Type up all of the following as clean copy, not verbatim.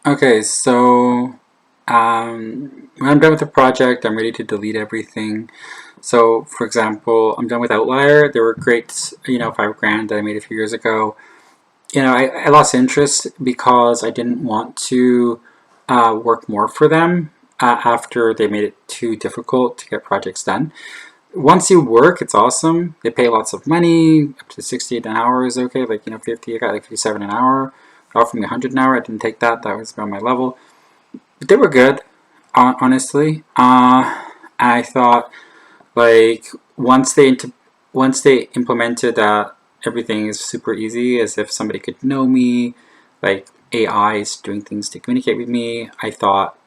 Okay, so when I'm done with the project, I'm ready to delete everything. So, for example, I'm done with Outlier. They were great, 5 grand that I made a few years ago. I lost interest because I didn't want to work more for them after they made it too difficult to get projects done. Once you work, it's awesome. They pay lots of money, up to 60 an hour is okay. 50, I got like 57 an hour. They offered me 100 an hour. I didn't take that. That was about my level. But they were good, honestly. I thought like once they implemented that everything is super easy, as if somebody could know me, like AI is doing things to communicate with me. I thought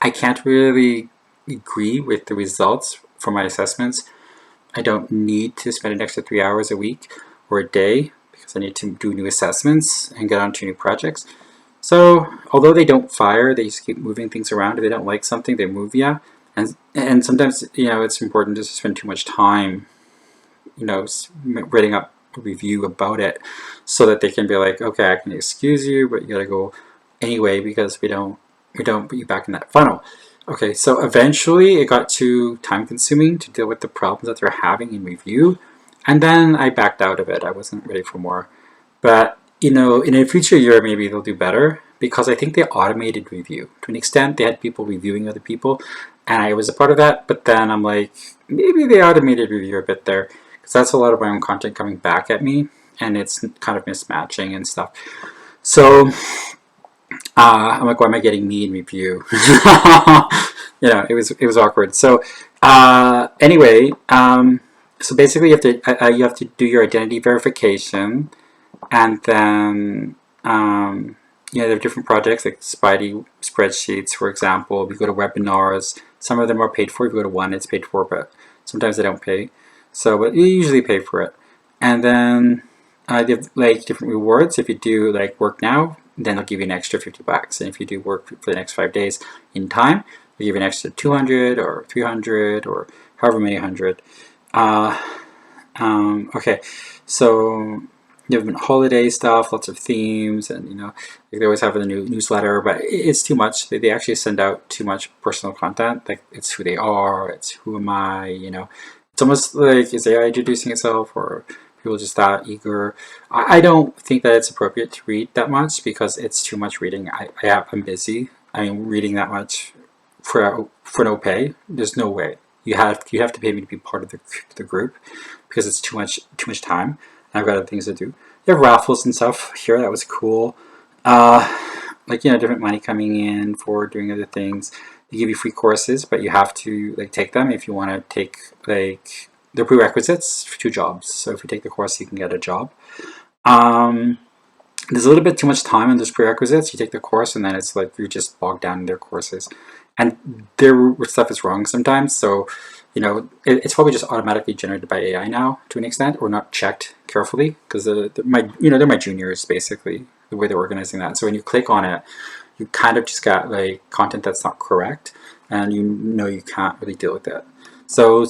I can't really agree with the results for my assessments. I don't need to spend an extra 3 hours a week or a day because I need to do new assessments and get onto new projects. So, although they don't fire, they just keep moving things around. If they don't like something, they move you. And sometimes, it's important just to spend too much time, writing up a review about it so that they can be like, okay, I can excuse you, but you gotta go anyway because we don't put you back in that funnel. Okay, so eventually it got too time consuming to deal with the problems that they're having in review. And then I backed out of it. I wasn't ready for more. But in a future year, maybe they'll do better because I think they automated review to an extent. They had people reviewing other people, and I was a part of that. But then I'm like, maybe they automated review a bit there because that's a lot of my own content coming back at me, and it's kind of mismatching and stuff. So I'm like, why am I getting me in review? It was awkward. So anyway, so basically you have to do your identity verification and then, there are different projects like Spidey spreadsheets, for example. If you go to webinars, some of them are paid for. If you go to one, it's paid for, but sometimes they don't pay. So, but you usually pay for it. And then they have like different rewards. If you do like work now, then they'll give you an extra $50. And if you do work for the next 5 days in time, they'll give you an extra 200 or 300 or however many hundred. Okay, so different holiday stuff, lots of themes, and they always have a new newsletter, but it's too much. They actually send out too much personal content. Like it's who they are, it's who am I. It's almost like is AI introducing itself, or people just that eager. I don't think that it's appropriate to read that much because it's too much reading. I'm busy. I mean, reading that much for no pay. There's no way. You have to pay me to be part of the group because it's too much time. And I've got other things to do. You have raffles and stuff here. That was cool. Different money coming in for doing other things. They give you free courses, but you have to take them if you want to take the prerequisites for 2 jobs. So if you take the course, you can get a job. There's a little bit too much time in those prerequisites. You take the course, and then it's like you're just bogged down in their courses, and their stuff is wrong sometimes. So, it's probably just automatically generated by AI now to an extent, or not checked carefully because they're my juniors basically the way they're organizing that. So when you click on it, you kind of just got content that's not correct, and you can't really deal with it. So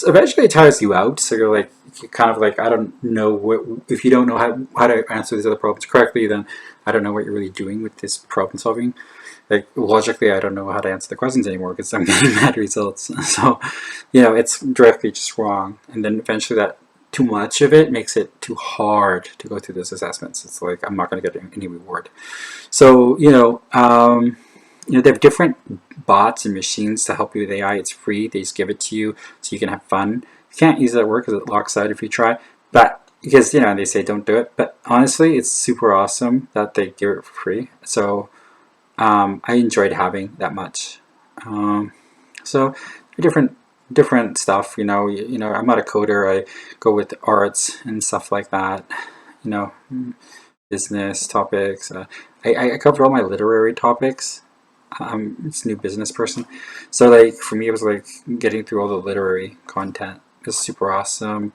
eventually it tires you out. So you're kind of I don't know what, if you don't know how to answer these other problems correctly, then I don't know what you're really doing with this problem solving. Logically, I don't know how to answer the questions anymore because I'm getting bad results. So, it's directly just wrong. And then eventually that too much of it makes it too hard to go through those assessments. It's like I'm not going to get any reward. So, they have different bots and machines to help you with AI. It's free. They just give it to you so you can have fun. You can't use it at work because it locks out if you try. But because, they say don't do it. But honestly, it's super awesome that they give it for free. So I enjoyed having that much. So different stuff. I'm not a coder. I go with arts and stuff like that. Business topics. I covered all my literary topics. It's a new business person, so for me it was getting through all the literary content. It was super awesome.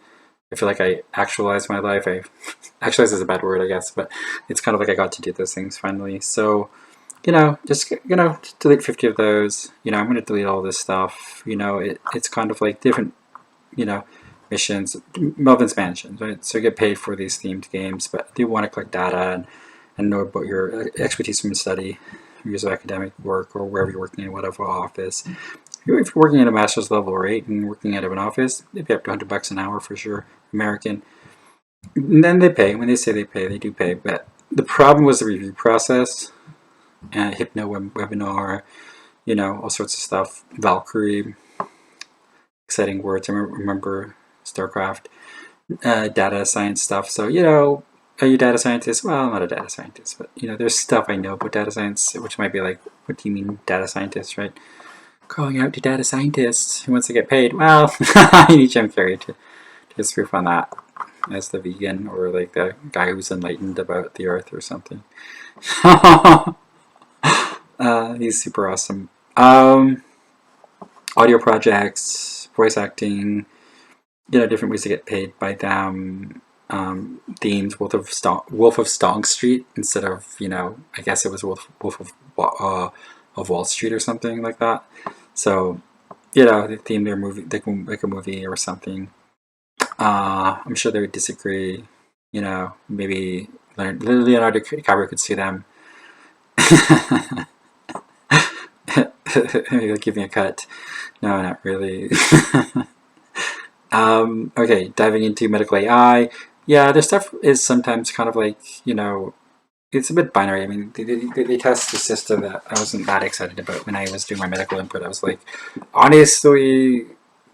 I feel like I actualized my life. Actualized is a bad word, I guess, but it's kind of I got to do those things finally. So just delete 50 of those. I'm going to delete all this stuff. It's kind of different, missions. Melvin's Mansions, right? So you get paid for these themed games, but they want to collect data, and and know about your expertise from study, years of academic work, or wherever you're working in whatever office. If you're working at a master's level, right, and working out of an office, they'd be up to $100 an hour for sure, American. And then they pay. When they say they pay, they do pay. But the problem was the review process, Hypno webinar, all sorts of stuff. Valkyrie, exciting words. I remember StarCraft, data science stuff. So, are you a data scientist? Well, I'm not a data scientist, but, there's stuff I know about data science, which might be like, what do you mean data scientist, right? Calling out to data scientists who wants to get paid. Well, you need Jim Carrey to spoof on that as the vegan, or like the guy who's enlightened about the earth or something. He's super awesome. Audio projects, voice acting, different ways to get paid by them. Themes, Wolf of Stong Street instead of, I guess it was Wolf of Wall Street or something like that. So, they theme their movie like a movie or something. I'm sure they would disagree. Maybe Leonardo DiCaprio could sue them. He'll give me a cut. No, not really. Okay, diving into medical AI. Yeah, their stuff is sometimes kind of like, it's a bit binary. I mean, they test the system that I wasn't that excited about when I was doing my medical input. I was like, honestly,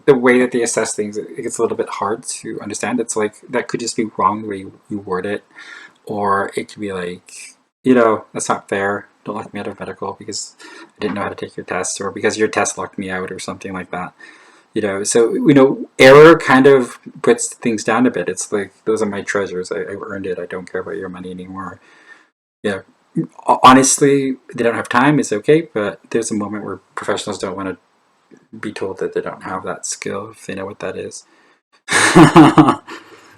the way that they assess things, it gets a little bit hard to understand. It's like, that could just be wrong the way you word it. Or it could be like, that's not fair. Don't lock me out of medical because I didn't know how to take your test, or because your test locked me out, or something like that. So error kind of puts things down a bit. It's like, those are my treasures. I earned it. I don't care about your money anymore. Yeah. Honestly, they don't have time. It's okay, but there's a moment where professionals don't want to be told that they don't have that skill if they know what that is.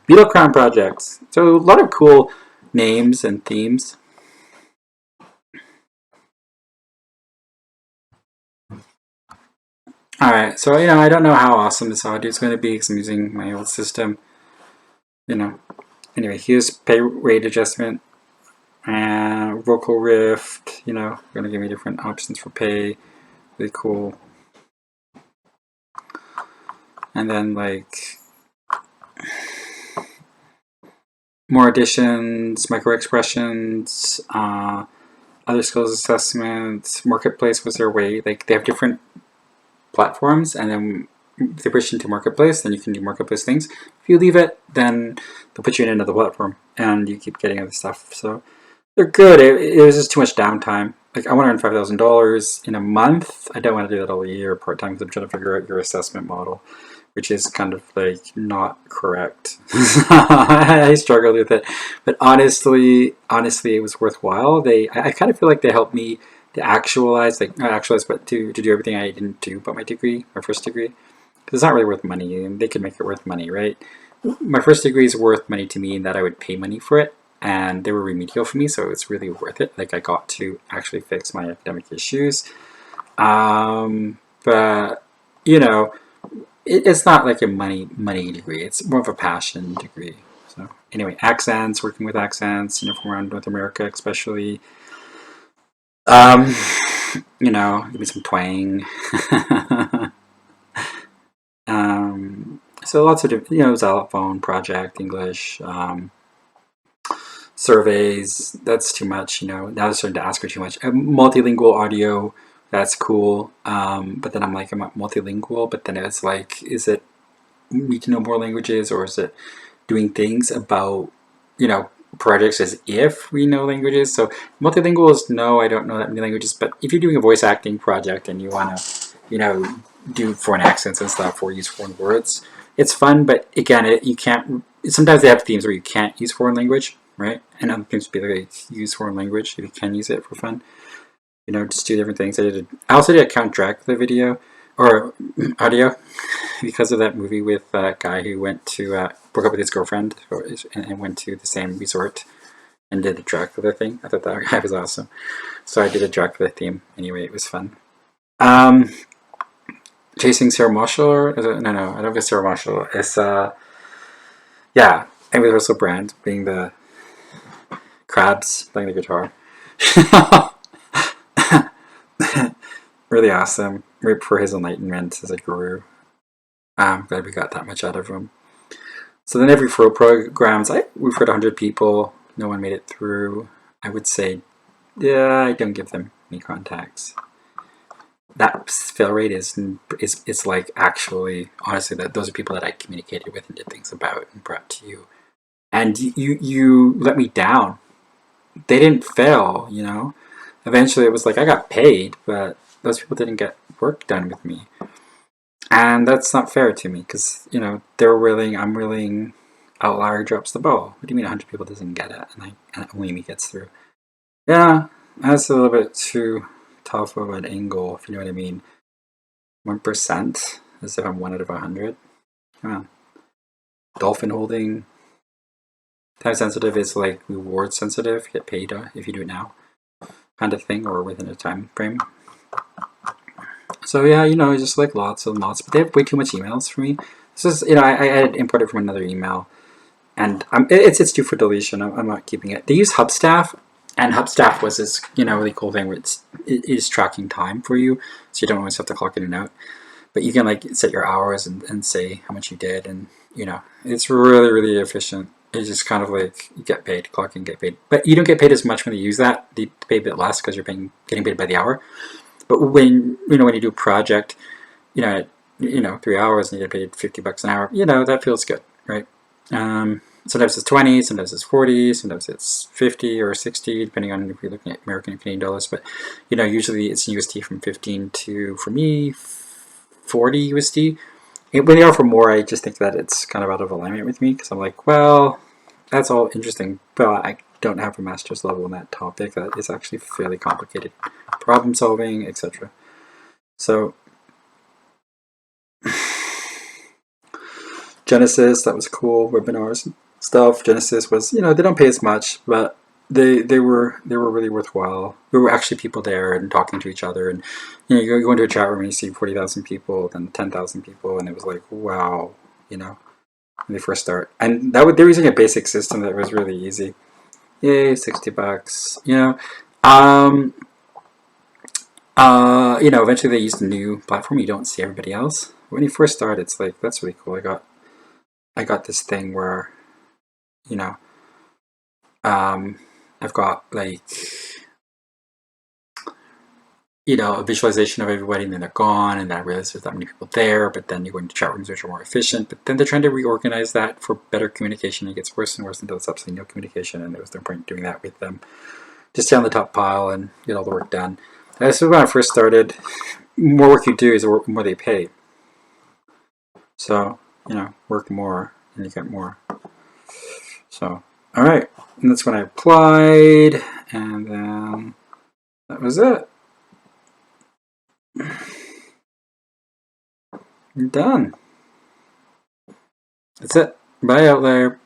Beetle Crown projects. So a lot of cool names and themes. Alright, so I don't know how awesome this audio is going to be because I'm using my old system. Anyway, here's pay rate adjustment and vocal rift. Going to give me different options for pay. Really cool. And then like more additions, micro expressions, other skills assessments. Marketplace was their way. Like, they have different platforms, and then if they push into marketplace, then you can do marketplace things. If you leave it, then they'll put you in another platform, and you keep getting other stuff. So they're good. It was just too much downtime. Like, I want to earn $5,000 in a month. I don't want to do that all year part time because I'm trying to figure out your assessment model, which is kind of like not correct. I struggled with it, but honestly, it was worthwhile. I kind of feel like they helped me to actualize, but to do everything I didn't do but my first degree. Because it's not really worth money, and they could make it worth money, right? My first degree is worth money to me in that I would pay money for it, and they were remedial for me, so it's really worth it. Like, I got to actually fix my academic issues. But, it's not like a money degree. It's more of a passion degree. So anyway, accents, working with accents, from around North America especially. Give me some twang. So lots of different, xylophone, project, English, surveys. That's too much, Now they're starting to ask for too much. Multilingual audio, that's cool. But then I'm like, I'm not multilingual. But then it's like, is it need to know more languages, or is it doing things about, projects as if we know languages? So multilingual is no, I don't know that many languages. But if you're doing a voice acting project and you want to, do foreign accents and stuff or use foreign words, it's fun. But again, you can't. Sometimes they have themes where you can't use foreign language, right? And other things would be like, use foreign language if you can use it for fun. Just do different things. I also did a Count Dracula video or audio because of that movie with that guy who went to broke up with his girlfriend and went to the same resort and did the Dracula thing. I thought that guy was awesome, so I did a Dracula theme. Anyway, it was fun. Chasing Sarah Marshall? No, I don't get Sarah Marshall. It's yeah, Amy Russell Brand being the crabs playing the guitar. Really awesome. Right for his enlightenment as a guru. I'm glad we got that much out of him. So then every referral programs, we've heard 100 people. No one made it through. I would say, yeah, I don't give them any contacts. That fail rate is like actually, honestly, that those are people that I communicated with and did things about and brought to you. And you let me down. They didn't fail, you know. Eventually, it was like I got paid, but those people didn't get work done with me, and that's not fair to me because you know they're willing. I'm willing. Outlier drops the ball. What do you mean 100 people doesn't get it, and only me gets through? Yeah, that's a little bit too tough of an angle, if you know what I mean. 1%, as if I'm 1 out of 100. Come on. Dolphin holding. Time sensitive is like reward sensitive. Get paid if you do it now, kind of thing, or within a time frame. So yeah, you know, just like lots and lots, but they have way too much emails for me. This is, you know, I had imported from another email, and it's due for deletion. I'm not keeping it. They use Hubstaff, and Hubstaff was this, you know, really cool thing where it is tracking time for you, so you don't always have to clock in and out. But you can like set your hours and say how much you did, and you know, it's really really efficient. It's just kind of like you get paid, clock in, get paid, but you don't get paid as much when you use that. You pay a bit less because you're getting paid by the hour. But when when you do a project, you know, 3 hours and you get paid $50 an hour, you know, that feels good, right? Sometimes it's 20, sometimes it's 40, sometimes it's 50 or 60, depending on if you're looking at American and Canadian dollars. But you know, usually it's USD from 15 to, for me, 40 USD. When they offer more, I just think that it's kind of out of alignment with me because I'm like, well, that's all interesting, but I don't have a master's level in that topic. That is actually fairly complicated, problem solving, etc. So Genesis, that was cool. Webinars and stuff. Genesis was, you know, they don't pay as much, but they were really worthwhile. There were actually people there and talking to each other, and you know, you go into a chat room and you see 40,000 people, then 10,000 people, and it was like, wow, you know, when they first start. And they're using a basic system that was really easy. Yay, $60. You know, you know, eventually they used a new platform. You don't see everybody else. When you first start, it's like, that's really cool. I got this thing where, you know, I've got like, you know, a visualization of everybody, and then they're gone, and then I realize there's that many people there, but then you go into chat rooms which are more efficient, but then they're trying to reorganize that for better communication. It gets worse and worse until it's absolutely no communication, and there was no point doing that with them. Just stay on the top pile and get all the work done. This is when I first started. More work you do is the more they pay. So, you know, work more and you get more. So, all right. And that's when I applied, and then that was it. I'm done. That's it. Bye out there.